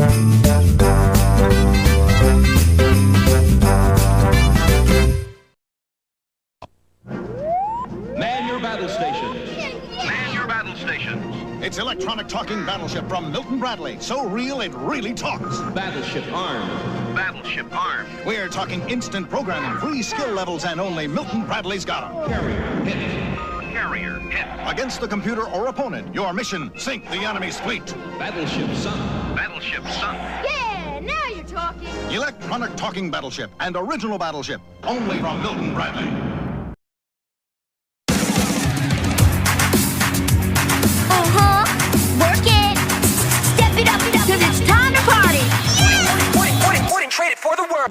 Man your battle stations. Man your battle stations. It's electronic talking battleship from Milton Bradley. So real, it really talks. Battleship armed. Battleship armed. We're talking instant programming, free skill levels, and only Milton Bradley's got 'em. Carrier hit. Carrier hit. Against the computer or opponent, your mission, sink the enemy's fleet. Battleship sunk. Battleship sunk. Yeah, now you're talking. Electronic talking battleship and original battleship, only from Milton Bradley. Work it. Step it up, cause it's time to party. Wouldn't trade it for the world.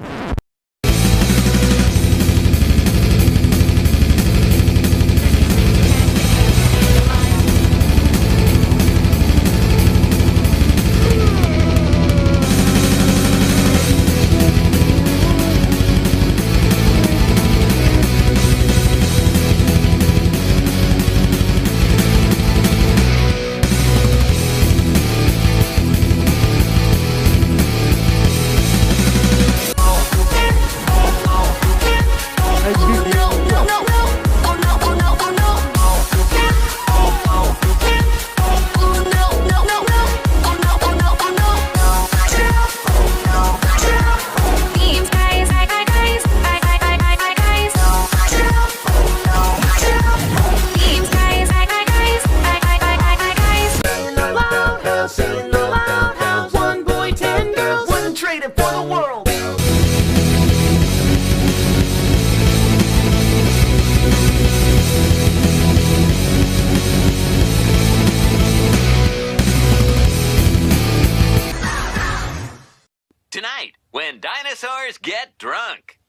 Tonight, when dinosaurs get drunk.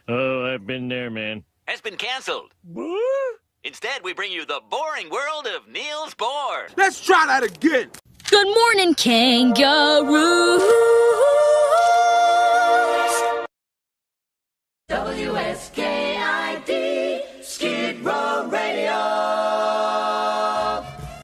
Oh, I've been there, man. Has been canceled. Instead, we bring you the boring world of Niels Bohr. Let's try that again. Good morning, kangaroos. WSKID Skid Row Radio.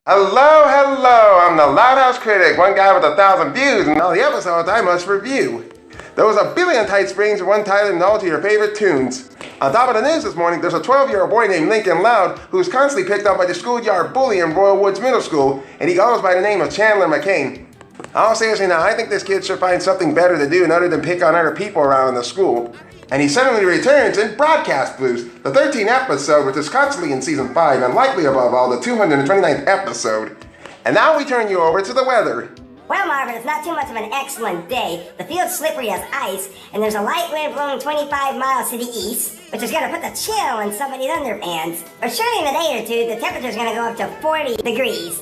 Hello, I'm the Loud House Critic, one guy with 1,000 views, and all the episodes I must review. There was a billion tight springs and one title and all to your favorite tunes. On top of the news this morning, there's a 12-year-old boy named Lincoln Loud who's constantly picked up by the schoolyard bully in Royal Woods Middle School, and he goes by the name of Chandler McCain. All seriously now, I think this kid should find something better to do other than pick on other people around the school. And he suddenly returns in Broadcast Blues, the 13th episode, which is constantly in Season 5, and likely above all, the 229th episode. And now we turn you over to the weather. Well, Marvin, it's not too much of an excellent day. The field's slippery as ice, and there's a light wind blowing 25 miles to the east, which is going to put the chill in somebody's underpants. But surely in a day or two, the temperature's going to go up to 40 degrees.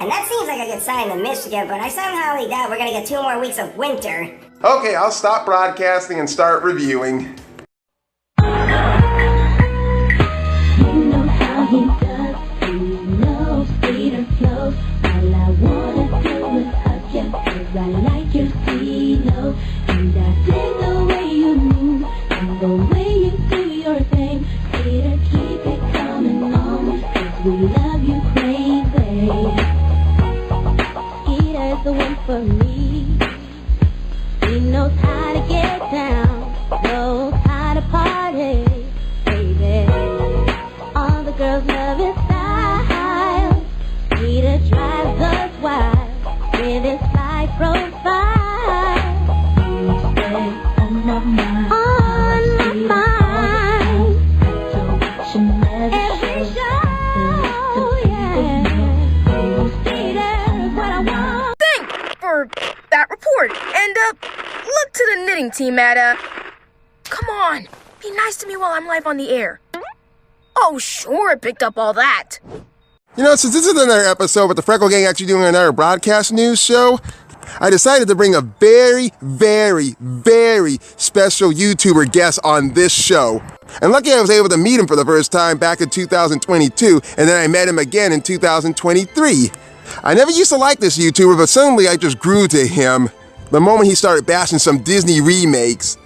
And that seems like a good sign in Michigan, but I somehow doubt we're going to get 2 more weeks of winter. Okay, I'll stop broadcasting and start reviewing. You know how he does, he knows Peter flows. All I wanna do is hug you, 'cause I like your Tino. And I dig the way you move, and the way you do your thing. Peter, keep it coming on, 'cause we love you crazy. Peter's the one for me. He knows how to get down, knows how to party, baby. All the girls love his style. Peter drives us wild with his fly profile. You stay on my mind, on my mind. Every show, yeah. Peter's what I want. Thank for that report, and look to the knitting team at come on, be nice to me while I'm live on the air. Oh, sure, I picked up all that. You know, since this is another episode with the Freckle Gang actually doing another broadcast news show, I decided to bring a very, very, very special YouTuber guest on this show. And lucky I was able to meet him for the first time back in 2022, and then I met him again in 2023. I never used to like this YouTuber, but suddenly I just grew to him the moment he started bashing some Disney remakes.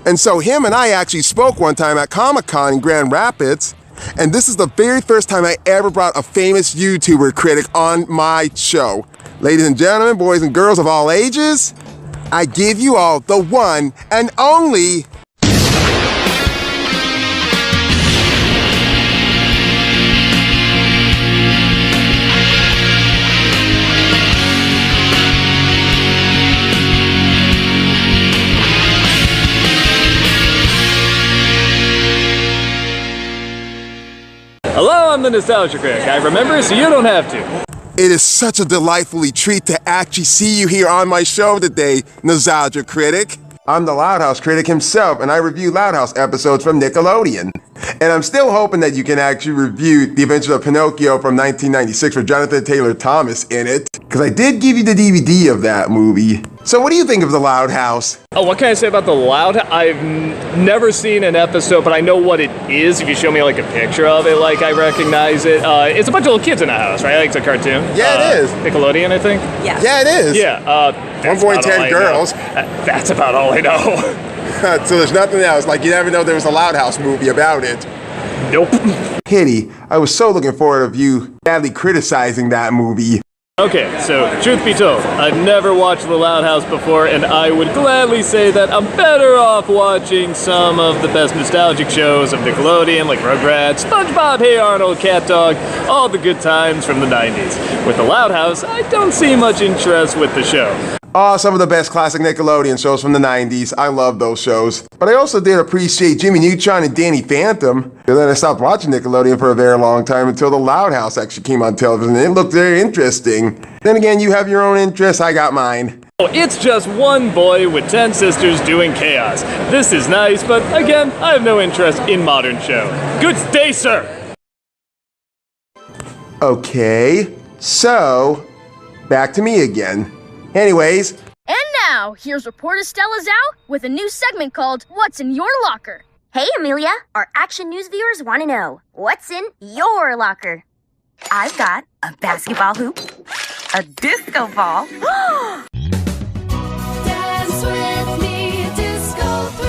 And so him and I actually spoke one time at Comic-Con in Grand Rapids, And this is the very first time I ever brought a famous YouTuber critic on my show. Ladies and gentlemen, boys and girls of all ages, I give you all the one and only... Hello, I'm the Nostalgia Critic. I remember, so you don't have to. It is such a delightfully treat to actually see you here on my show today, Nostalgia Critic. I'm the Loud House Critic himself, and I review Loud House episodes from Nickelodeon. And I'm still hoping that you can actually review The Adventures of Pinocchio from 1996 with Jonathan Taylor Thomas in it, because I did give you the DVD of that movie. So what do you think of the Loud House? Oh, what can I say about the Loud House? I've never seen an episode, but I know what it is. If you show me like a picture of it, like I recognize it. It's a bunch of little kids in a house, right? Like it's a cartoon. Yeah, it is. Nickelodeon, I think. Yeah. Yeah, it is. Yeah. One boy and 10 girls. That's about all I know. So there's nothing else. Like you never know there was a Loud House movie about it. Nope. Kitty, I was so looking forward to you badly criticizing that movie. Okay, so truth be told, I've never watched The Loud House before, and I would gladly say that I'm better off watching some of the best nostalgic shows of Nickelodeon, like Rugrats, SpongeBob, Hey Arnold, Cat Dog, all the good times from the 90s. With The Loud House, I don't see much interest with the show. Some of the best classic Nickelodeon shows from the 90s. I love those shows. But I also did appreciate Jimmy Neutron and Danny Phantom. And then I stopped watching Nickelodeon for a very long time until The Loud House actually came on television. And it looked very interesting. Then again, you have your own interests, I got mine. Oh, it's just one boy with 10 sisters doing chaos. This is nice, but again, I have no interest in modern show. Good day, sir! Okay, so, back to me again. Anyways. And now, here's reporter Stella Zhao with a new segment called What's in Your Locker? Hey, Amelia, our Action News viewers want to know, what's in your locker? I've got a basketball hoop, a disco ball. Dance with me, disco 3.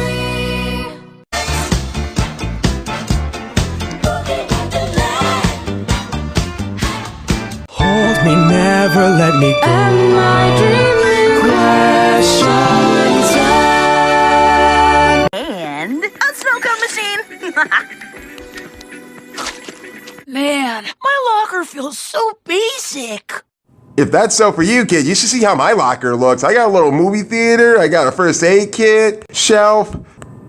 Hold me, never let me go. Am I dreaming? Questions And a snow cone machine. Man, my locker feels so basic. If that's so for you, kid, you should see how my locker looks. I got a little movie theater, I got a first aid kit, shelf.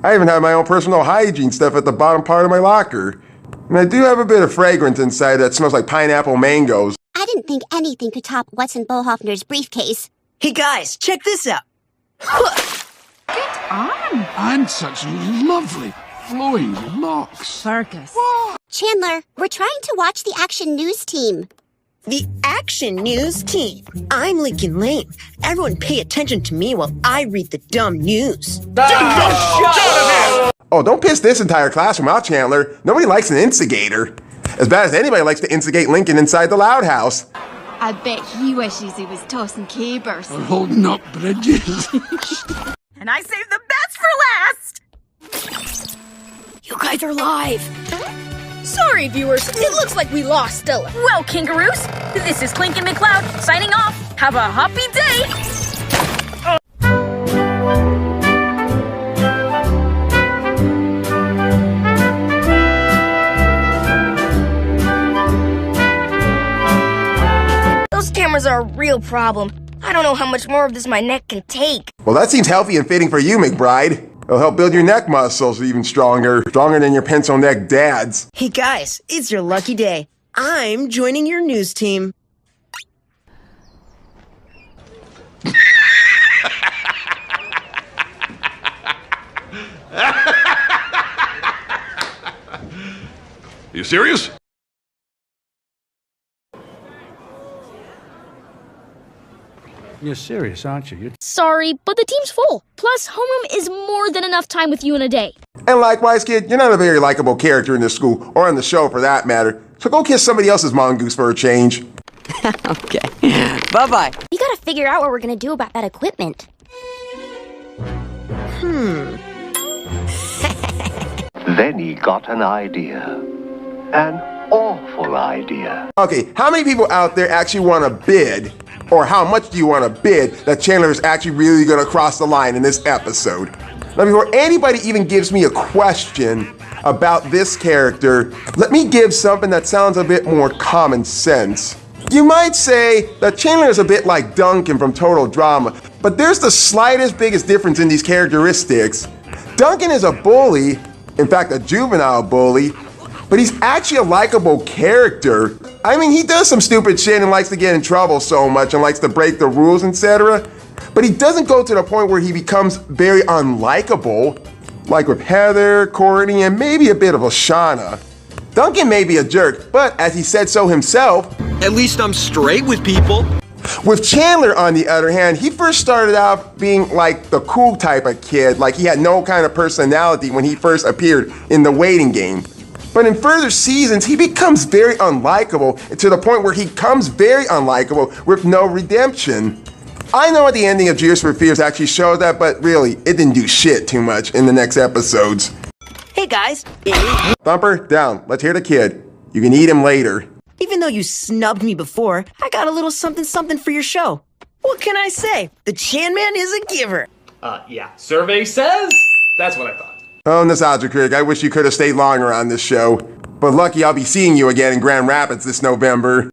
I even have my own personal hygiene stuff at the bottom part of my locker. And I do have a bit of fragrance inside that smells like pineapple mangoes. I didn't think anything could top what's in Bohofner's briefcase. Hey guys, check this out. And such lovely flowing locks. Circus. Chandler, we're trying to watch the Action News team. The Action News team. I'm Lincoln Lane. Everyone pay attention to me while I read the dumb news. Oh, don't piss this entire classroom out, Chandler. Nobody likes an instigator. As bad as anybody likes to instigate Lincoln inside the Loud House. I bet he wishes he was tossing cabers. Or holding up bridges. And I saved the best for last. You guys are live. Sorry, viewers. It looks like we lost Stella. Well, kangaroos, this is Clink and McCloud signing off. Have a happy day. Those cameras are a real problem. I don't know how much more of this my neck can take. Well, that seems healthy and fitting for you, McBride. It'll help build your neck muscles even stronger. Stronger than your pencil neck dads. Hey guys, it's your lucky day. I'm joining your news team. You serious? You're serious, aren't you? Sorry, but the team's full. Plus, homeroom is more than enough time with you in a day. And likewise, kid, you're not a very likable character in this school, or on the show for that matter. So go kiss somebody else's mongoose for a change. Okay. Bye-bye. We gotta figure out what we're gonna do about that equipment. Then he got an idea. an awful idea. Okay, how many people out there actually want to bid, or how much do you want to bid that Chandler is actually really going to cross the line in this episode? Now, before anybody even gives me a question about this character, let me give something that sounds a bit more common sense. You might say that Chandler is a bit like Duncan from Total Drama, but there's the slightest, biggest difference in these characteristics. Duncan is a bully, in fact, a juvenile bully, but he's actually a likable character. I mean, he does some stupid shit and likes to get in trouble so much and likes to break the rules, etc. But he doesn't go to the point where he becomes very unlikable, like with Heather, Courtney, and maybe a bit of Oshana. Duncan may be a jerk, but as he said so himself, at least I'm straight with people. With Chandler, on the other hand, he first started out being like the cool type of kid, like he had no kind of personality when he first appeared in the waiting game. But in further seasons, he becomes very unlikable to the point where he becomes very unlikable with no redemption. I know at the ending of Gears for Fears actually showed that, but really, it didn't do shit too much in the next episodes. Hey guys. Thumper, down. Let's hear the kid. You can eat him later. Even though you snubbed me before, I got a little something for your show. What can I say? The Chan Man is a giver. Yeah. Survey says that's what I thought. Oh, Nostalgia Critic, I wish you could have stayed longer on this show. But lucky I'll be seeing you again in Grand Rapids this November.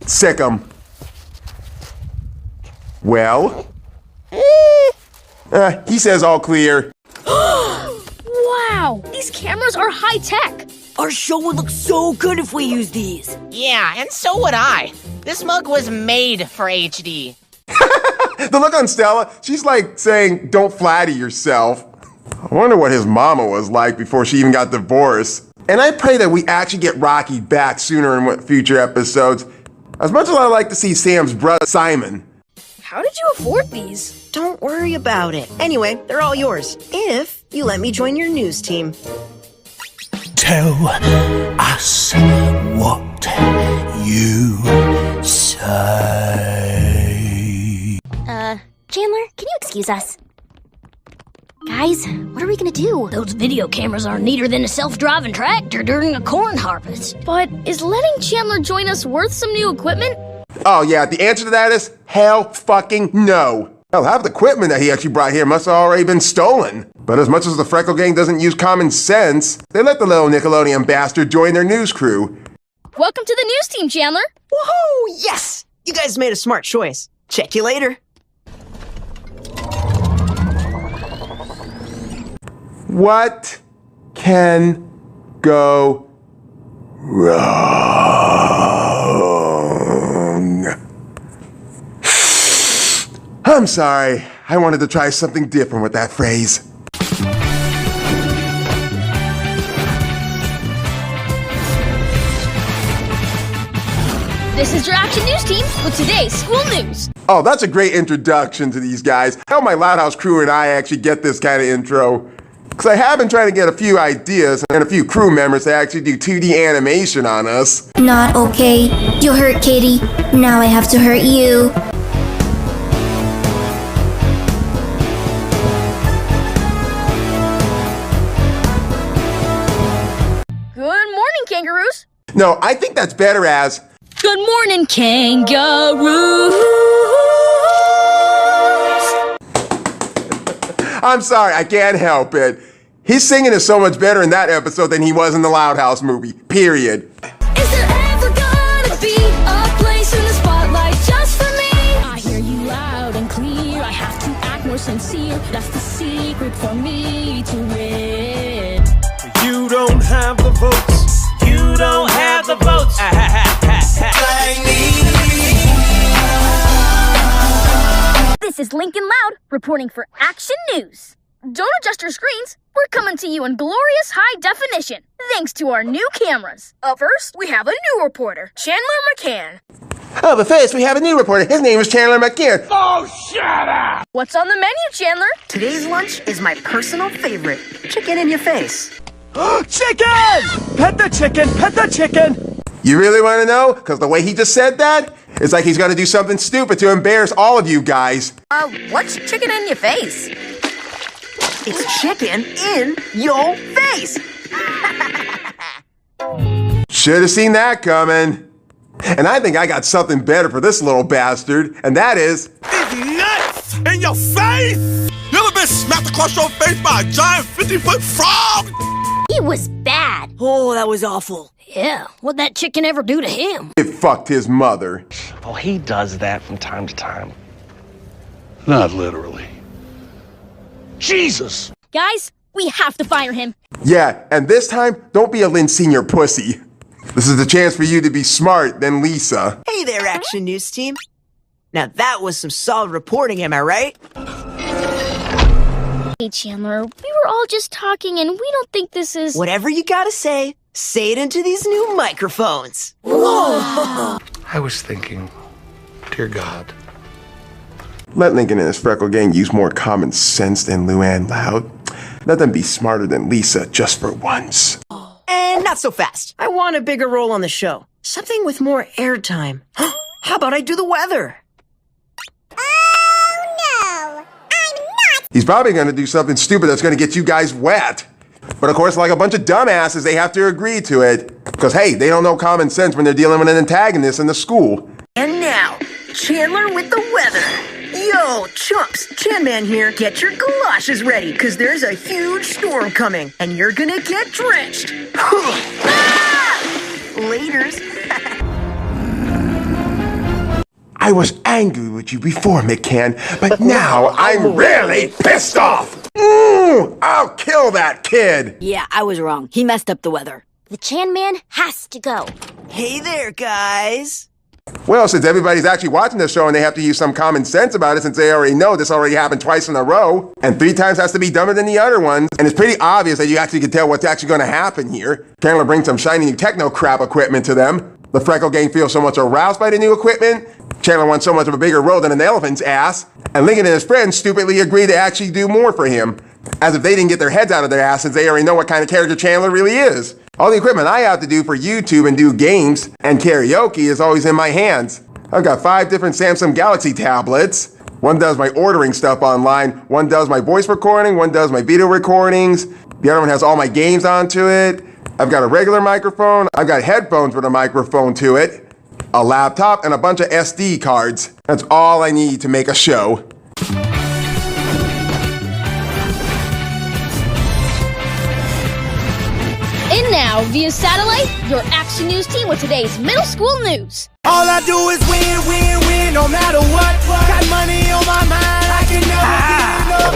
Sick 'em. Well? He says all clear. Wow, these cameras are high-tech. Our show would look so good if we used these. Yeah, and so would I. This mug was made for HD. The look on Stella, she's like saying, don't flatter yourself. I wonder what his mama was like before she even got divorced. And I pray that we actually get Rocky back sooner in future episodes. As much as I like to see Sam's brother, Simon. How did you afford these? Don't worry about it. Anyway, they're all yours, if you let me join your news team. Tell us what you say. Chandler, can you excuse us? Guys, what are we gonna do? Those video cameras are neater than a self-driving tractor during a corn harvest. But is letting Chandler join us worth some new equipment? Oh yeah, the answer to that is hell fucking no. Hell, half the equipment that he actually brought here must have already been stolen. But as much as the Freckle Gang doesn't use common sense, they let the little Nickelodeon bastard join their news crew. Welcome to the news team, Chandler. Woohoo! Yes! You guys made a smart choice. Check you later. What can go wrong? I'm sorry. I wanted to try something different with that phrase. This is your Action News team with today's school news. Oh, that's a great introduction to these guys. How my Loud House crew and I actually get this kind of intro. Because I have been trying to get a few ideas and a few crew members to actually do 2D animation on us. Not okay. You hurt Katie. Now I have to hurt you. Good morning, kangaroos. No, I think that's better as... Good morning, kangaroos. I'm sorry, I can't help it. His singing is so much better in that episode than he was in the Loud House movie, period. Is there ever gonna be a place in the spotlight just for me? I hear you loud and clear. I have to act more sincere. That's the secret for me to win. You don't have the votes. You don't have the votes. This is Lincoln Loud reporting for Action News. Don't adjust your screens. We're coming to you in glorious high definition, thanks to our new cameras. Up first, we have a new reporter, Chandler McCann. Oh, but first we have a new reporter. His name is Chandler McCann. Oh, shut up! What's on the menu, Chandler? Today's lunch is my personal favorite. Chicken in your face. Chicken! Pet the chicken! Pet the chicken! You really want to know? Because the way he just said that, it's like he's going to do something stupid to embarrass all of you guys. What's chicken in your face? It's chicken in your face. Should have seen that coming. And I think I got something better for this little bastard, and that is... Nuts in your face! You ever been smacked across your face by a giant 50-foot frog? He was bad. Oh, that was awful. Yeah, what'd that chicken ever do to him? It fucked his mother. Oh, he does that from time to time. Not literally. Jesus! Guys, we have to fire him. Yeah, and this time, don't be a Lynn Sr. pussy. This is the chance for you to be smart, then Lisa. Hey there, Action News team. Now that was some solid reporting, am I right? Hey, Chandler, we were all just talking and we don't think this is... Whatever you gotta say it into these new microphones. I was thinking, dear God. Let Lincoln and his freckle gang use more common sense than Luann Loud. Let them be smarter than Lisa just for once. And not so fast. I want a bigger role on the show. Something with more airtime. How about I do the weather? He's probably going to do something stupid that's going to get you guys wet. But of course, like a bunch of dumbasses, they have to agree to it. Because hey, they don't know common sense when they're dealing with an antagonist in the school. And now, Chandler with the weather. Yo, chumps, Chan-Man here. Get your galoshes ready, because there's a huge storm coming, and you're gonna get drenched. Laters. I was angry with you before, McCann, but now I'm really pissed off. I'll kill that kid. Yeah, I was wrong. He messed up the weather. The Chan Man has to go. Hey there, guys. Well, since everybody's actually watching this show and they have to use some common sense about it since they already know this already happened twice in a row, and 3 times has to be dumber than the other ones, and it's pretty obvious that you actually can tell what's actually going to happen here. Chandler brings some shiny new techno crap equipment to them. The Freckle gang feels so much aroused by the new equipment. Chandler wants so much of a bigger role than an elephant's ass. And Lincoln and his friends stupidly agree to actually do more for him. As if they didn't get their heads out of their ass since they already know what kind of character Chandler really is. All the equipment I have to do for YouTube and do games and karaoke is always in my hands. I've got 5 different Samsung Galaxy tablets. One does my ordering stuff online, one does my voice recording, one does my video recordings. The other one has all my games onto it. I've got a regular microphone, I've got headphones with a microphone to it, a laptop, and a bunch of SD cards. That's all I need to make a show. And now, via satellite, your Action News team with today's middle school news. All I do is win, win, win, no matter what. Got money on my mind, I can never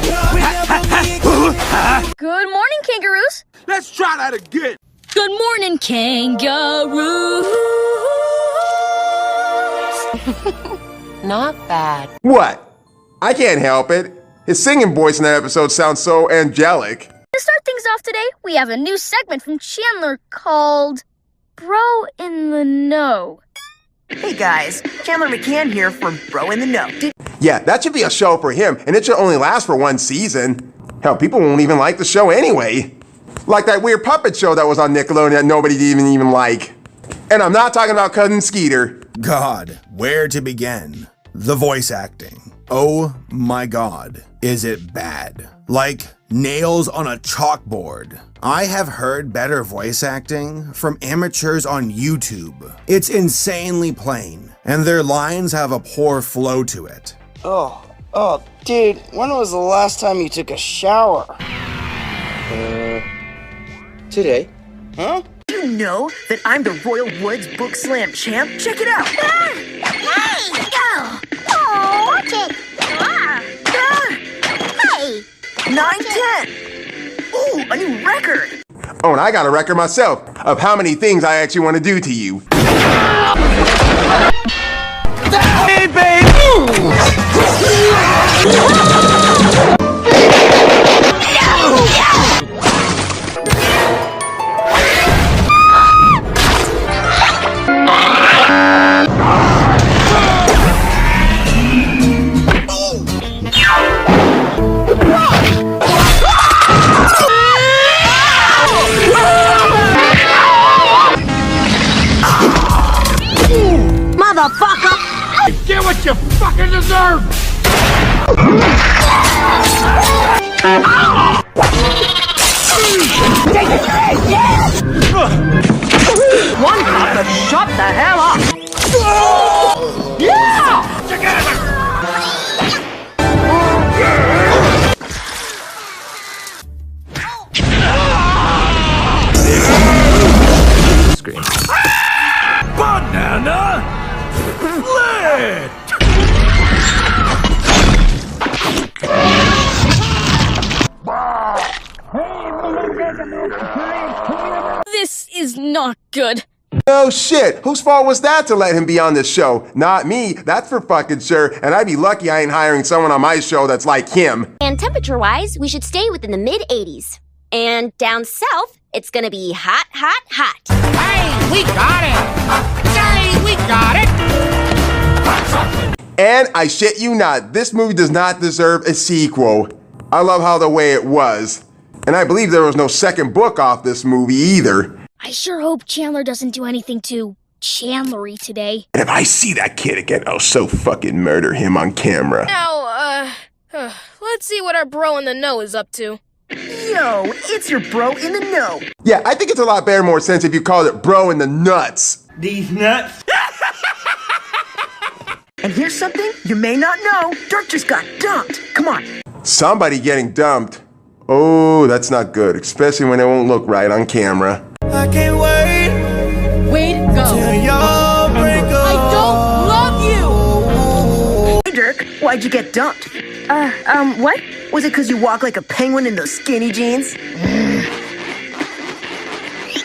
get enough. Good morning, kangaroos. Let's try that again. Good morning, kangaroos. Not bad. What? I can't help it. His singing voice in that episode sounds so angelic. To start things off today, we have a new segment from Chandler called Bro in the Know. Hey guys, Chandler McCann here for Bro in the Know. Yeah, that should be a show for him, and it should only last for 1 season. Hell, people won't even like the show anyway. Like that weird puppet show that was on Nickelodeon that nobody even like. And I'm not talking about Cousin Skeeter. God, where to begin? The voice acting. Oh my God, is it bad? Like nails on a chalkboard. I have heard better voice acting from amateurs on YouTube. It's insanely plain, and their lines have a poor flow to it. Oh, dude, when was the last time you took a shower? Today. Huh? Do you know that I'm the Royal Woods Book Slam champ? Check it out. Hey! Go! Oh, watch it! Hey! 9-10. Ooh, a new record. Oh, and I got a record myself of how many things I actually want to do to you. Hey, baby! Motherfucker! Get what you fucking deserve! One shut the hell up! Screen. Banana split! This is not good. No shit. Whose fault was that to let him be on this show? Not me. That's for fucking sure. And I'd be lucky I ain't hiring someone on my show that's like him. And temperature-wise, we should stay within the mid-80s. And down south, it's gonna be hot, hot, hot. Hey, we got it! Say, we got it! And I shit you not, this movie does not deserve a sequel. I love how the way it was. And I believe there was no second book off this movie either. I sure hope Chandler doesn't do anything too Chandlery today. And if I see that kid again, I'll so fucking murder him on camera. Now, let's see what our bro in the know is up to. Yo, it's your bro in the know. Yeah, I think it's a lot better, more sense if you called it bro in the nuts. These nuts. And here's something you may not know. Dirk just got dumped. Come on. Somebody getting dumped. Oh, that's not good, especially when it won't look right on camera. I can't wait. Way to go. Till y'all break up. I don't love you. Hey, Dirk, why'd you get dumped? What? Was it because you walk like a penguin in those skinny jeans?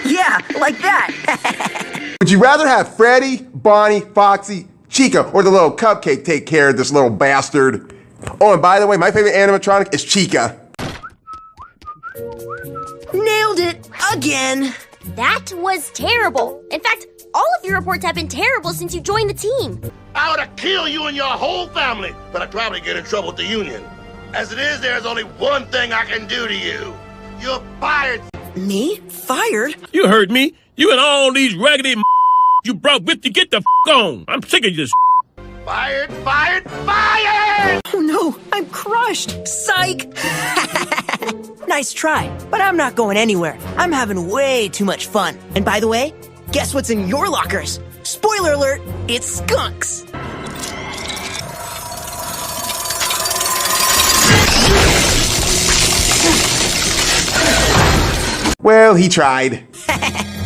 Yeah, like that. Would you rather have Freddy, Bonnie, Foxy, Chica, or the little cupcake take care of this little bastard? Oh, and by the way, my favorite animatronic is Chica. Nailed it again. That was terrible. In fact, all of your reports have been terrible since you joined the team. I ought to kill you and your whole family, but I'd probably get in trouble with the union. As it is, there's only one thing I can do to you. You're fired. Me? Fired? You heard me. You and all these raggedy you brought with you, get the on. I'm sick of this. Fired, fired, fired! Oh no, I'm crushed. Psych. Nice try, but I'm not going anywhere. I'm having way too much fun. And by the way, guess what's in your lockers? Spoiler alert, it's skunks. Well, he tried.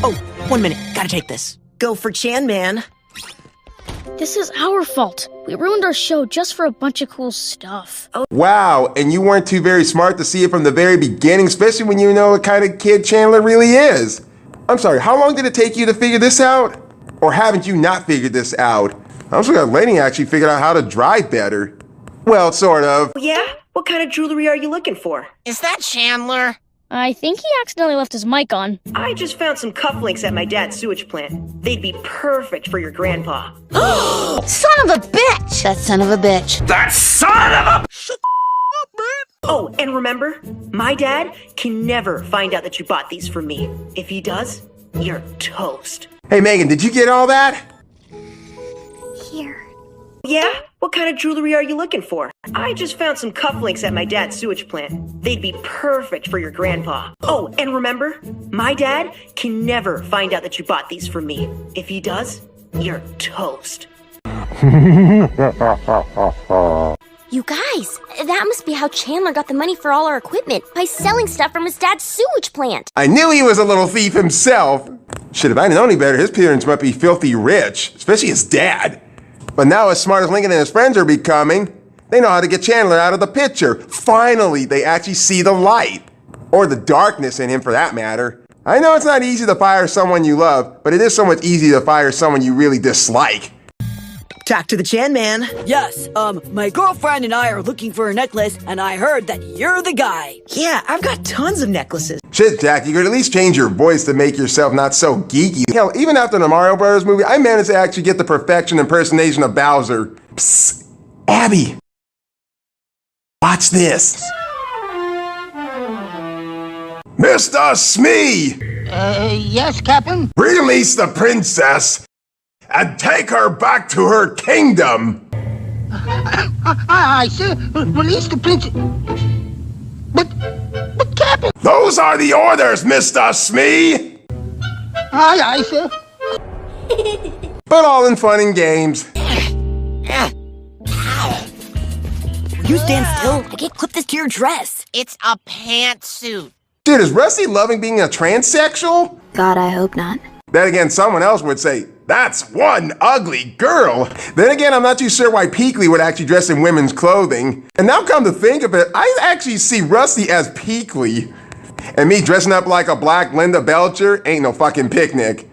Oh, 1 minute, gotta take this. Go for Chan Man. This is our fault. We ruined our show just for a bunch of cool stuff. Oh. Wow, and you weren't too very smart to see it from the very beginning, especially when you know what kind of kid Chandler really is. I'm sorry, how long did it take you to figure this out? Or haven't you not figured this out? I'm sure that Leni actually figured out how to drive better. Well, sort of. Yeah? What kind of jewelry are you looking for? Is that Chandler? I think he accidentally left his mic on. I just found some cufflinks at my dad's sewage plant. They'd be perfect for your grandpa. Son of a bitch! That son of a bitch. That son of a... Shut the up, man! Oh, and remember, my dad can never find out that you bought these for me. If he does, you're toast. Hey, Megan, did you get all that? Here. Yeah? What kind of jewelry are you looking for? I just found some cufflinks at my dad's sewage plant. They'd be perfect for your grandpa. Oh, and remember, my dad can never find out that you bought these for me. If he does, you're toast. You guys, that must be how Chandler got the money for all our equipment, by selling stuff from his dad's sewage plant. I knew he was a little thief himself. Shit, if I didn't know any better, his parents might be filthy rich, especially his dad. But now, as smart as Lincoln and his friends are becoming, they know how to get Chandler out of the picture. Finally, they actually see the light. Or the darkness in him, for that matter. I know it's not easy to fire someone you love, but it is so much easier to fire someone you really dislike. Talk to the Chan Man. Yes, my girlfriend and I are looking for a necklace, and I heard that you're the guy. Yeah, I've got tons of necklaces. Shit, Jack, you could at least change your voice to make yourself not so geeky. Hell, even after the Mario Brothers movie, I managed to actually get the perfection impersonation of Bowser. Psst, Abby. Watch this. Mr. Smee! Yes, Captain? Release the princess and take her back to her kingdom. I sir. Release the princess. But, Captain. Those are the orders, Mr. Smee. Aye, sir. But all in fun and games. Will you stand still? I can't clip this to your dress. It's a pantsuit. Dude, is Rusty loving being a transsexual? God, I hope not. Then again, someone else would say, that's one ugly girl. Then again, I'm not too sure why Peakley would actually dress in women's clothing. And now come to think of it, I actually see Rusty as Peakley. And me dressing up like a black Linda Belcher ain't no fucking picnic.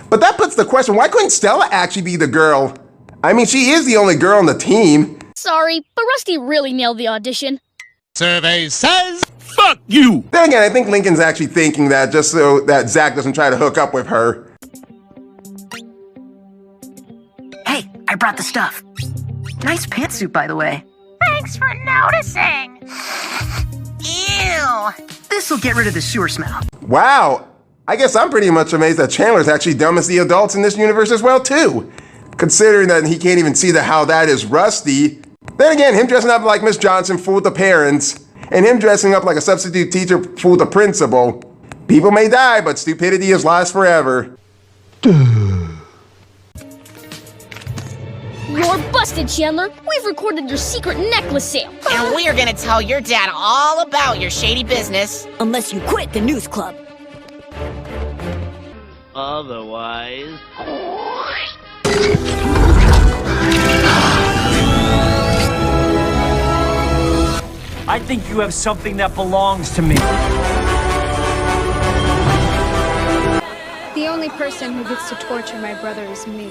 But that puts the question, why couldn't Stella actually be the girl? I mean, she is the only girl on the team. Sorry, but Rusty really nailed the audition. Survey says, fuck you! Then again, I think Lincoln's actually thinking that just so that Zach doesn't try to hook up with her. Hey, I brought the stuff. Nice pantsuit, by the way. Thanks for noticing. Ew. This'll get rid of the sewer smell. Wow, I guess I'm pretty much amazed that Chandler's actually dumb as the adults in this universe as well, too. Considering that he can't even see how that is Rusty. Then again, him dressing up like Miss Johnson fooled the parents, and him dressing up like a substitute teacher fooled the principal. People may die, but stupidity is lost forever. You're busted, Chandler. We've recorded your secret necklace sale. And we're gonna tell your dad all about your shady business. Unless you quit the news club. Otherwise... I think you have something that belongs to me. The only person who gets to torture my brother is me.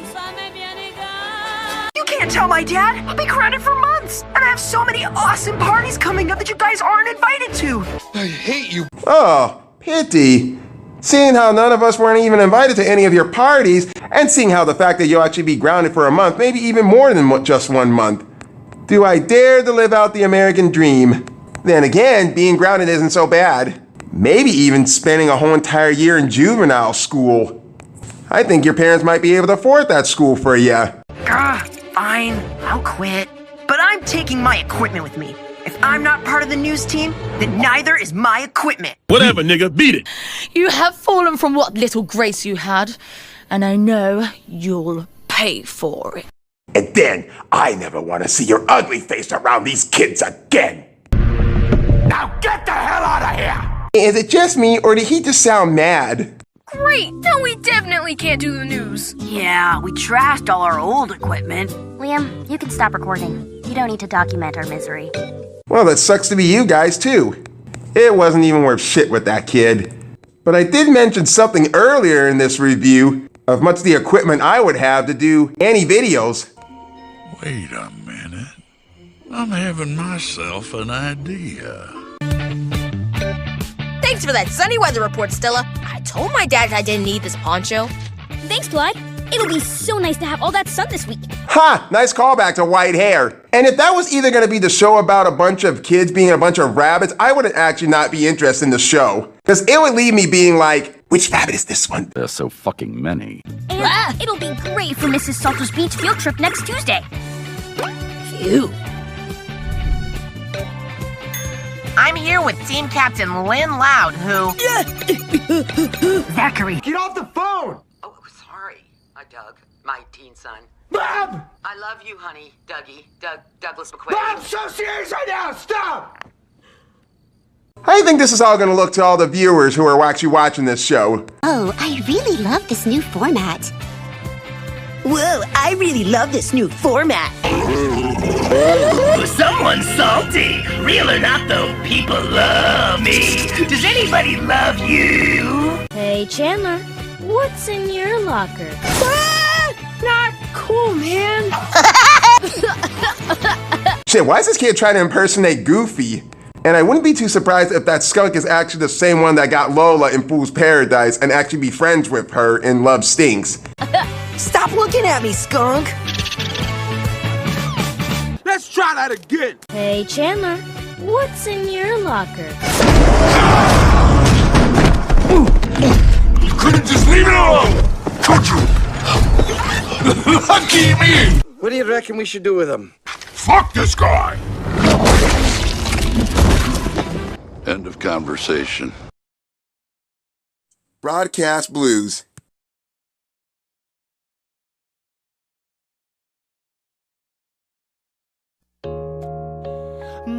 You can't tell my dad. I'll be grounded for months. And I have so many awesome parties coming up that you guys aren't invited to. I hate you. Oh, pity. Seeing how none of us weren't even invited to any of your parties, and seeing how the fact that you'll actually be grounded for a month, maybe even more than just 1 month. Do I dare to live out the American dream? Then again, being grounded isn't so bad. Maybe even spending a whole entire year in juvenile school. I think your parents might be able to afford that school for you. Fine, I'll quit. But I'm taking my equipment with me. If I'm not part of the news team, then neither is my equipment. Whatever, nigga, beat it. You have fallen from what little grace you had, and I know you'll pay for it. And then I never want to see your ugly face around these kids again. Now get the hell out of here! Is it just me, or did he just sound mad? Great! Then we definitely can't do the news. Yeah, we trashed all our old equipment. Liam, you can stop recording. You don't need to document our misery. Well, that sucks to be you guys, too. It wasn't even worth shit with that kid. But I did mention something earlier in this review of much of the equipment I would have to do any videos. Wait a minute. I'm having myself an idea. Thanks for that sunny weather report, Stella. I told my dad I didn't need this poncho. Thanks, Clyde. It'll be so nice to have all that sun this week. Ha! Nice callback to white hair. And if that was either going to be the show about a bunch of kids being a bunch of rabbits, I would actually not be interested in the show. Because it would leave me being like, which rabbit is this one? There's so fucking many. And it'll be great for Mrs. Salter's beach field trip next Tuesday. Phew. I'm here with Team Captain Leni Loud, who... Zachary! Get off the phone! Oh, sorry. Doug, my teen son. Bob! I love you, honey. Dougie. Douglas McQuaid. Bob, I'm so serious right now! Stop! How do you think this is all going to look to all the viewers who are actually watching this show? Oh, I really love this new format. Whoa, I really love this new format. Ooh, someone's salty. Real or not, though, people love me. Does anybody love you? Hey, Chandler, what's in your locker? Not cool, man. Shit, why is this kid trying to impersonate Goofy? And I wouldn't be too surprised if that skunk is actually the same one that got Lola in Fool's Paradise and actually be friends with her in Love Stinks. Stop looking at me, skunk. Let's try that again. Hey, Chandler, what's in your locker? You couldn't just leave it alone, could you? Lucky me! What do you reckon we should do with him? Fuck this guy! End of conversation. Broadcast Blues.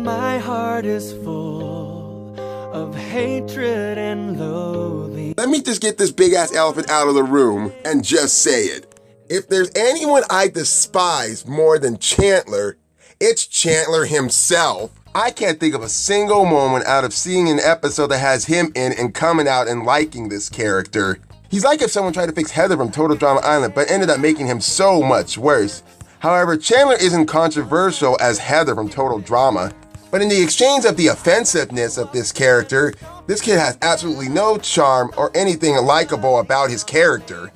My heart is full of hatred and loathing. Let me just get this big-ass elephant out of the room and just say it. If there's anyone I despise more than Chandler, it's Chandler himself. I can't think of a single moment out of seeing an episode that has him in and coming out and liking this character. He's like if someone tried to fix Heather from Total Drama Island, but ended up making him so much worse. However, Chandler isn't controversial as Heather from Total Drama, but in the exchange of the offensiveness of this character, this kid has absolutely no charm or anything likable about his character.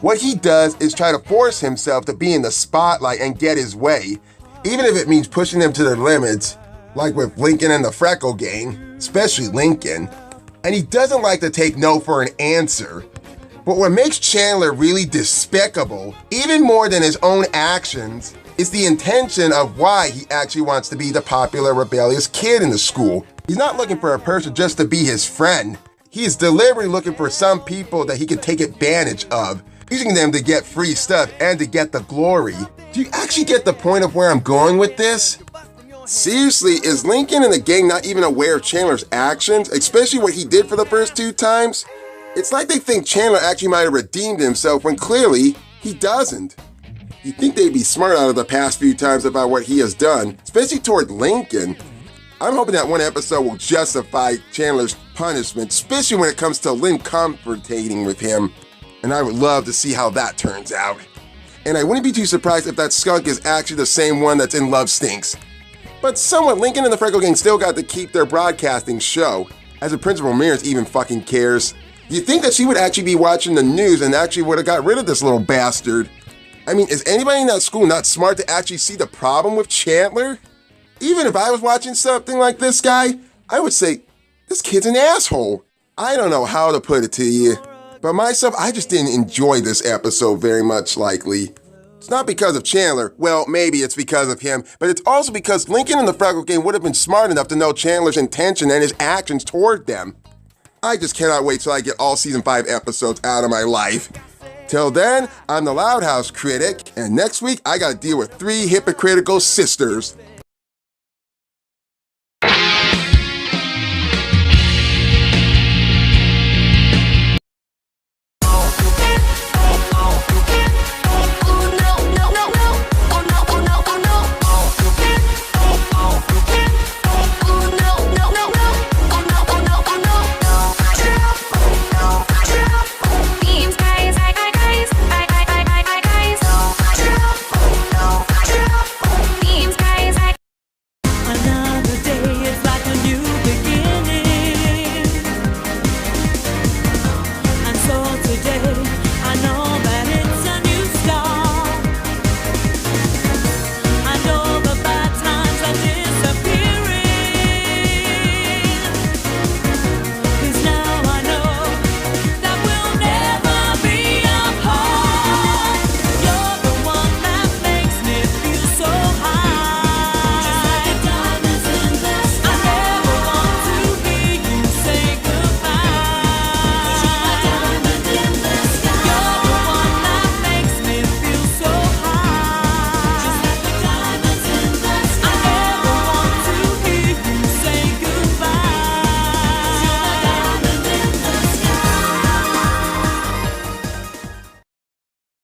What he does is try to force himself to be in the spotlight and get his way, even if it means pushing them to their limits, like with Lincoln and the Freckle Gang, especially Lincoln. And he doesn't like to take no for an answer. But what makes Chandler really despicable, even more than his own actions, is the intention of why he actually wants to be the popular rebellious kid in the school. He's not looking for a person just to be his friend. He is deliberately looking for some people that he can take advantage of, using them to get free stuff and to get the glory. Do you actually get the point of where I'm going with this? Seriously, is Lincoln and the gang not even aware of Chandler's actions, especially what he did for the first 2 times? It's like they think Chandler actually might have redeemed himself when clearly he doesn't. You'd think they'd be smart out of the past few times about what he has done, especially toward Lincoln. I'm hoping that one episode will justify Chandler's punishment, especially when it comes to Lynn comfortating with him. And I would love to see how that turns out. And I wouldn't be too surprised if that skunk is actually the same one that's in Love Stinks. But somewhat, Lincoln and the Freckle Gang still got to keep their broadcasting show, as the Principal Ramirez even fucking cares. You'd think that she would actually be watching the news and actually would have got rid of this little bastard. I mean, is anybody in that school not smart to actually see the problem with Chandler? Even if I was watching something like this guy, I would say, this kid's an asshole. I don't know how to put it to you, but myself, I just didn't enjoy this episode very much, likely. It's not because of Chandler. Well, maybe it's because of him, but it's also because Lincoln and the Freckle Gang would have been smart enough to know Chandler's intention and his actions toward them. I just cannot wait till I get all season 5 episodes out of my life. Till then, I'm the Loud House Critic, and next week I gotta deal with 3 hypocritical sisters.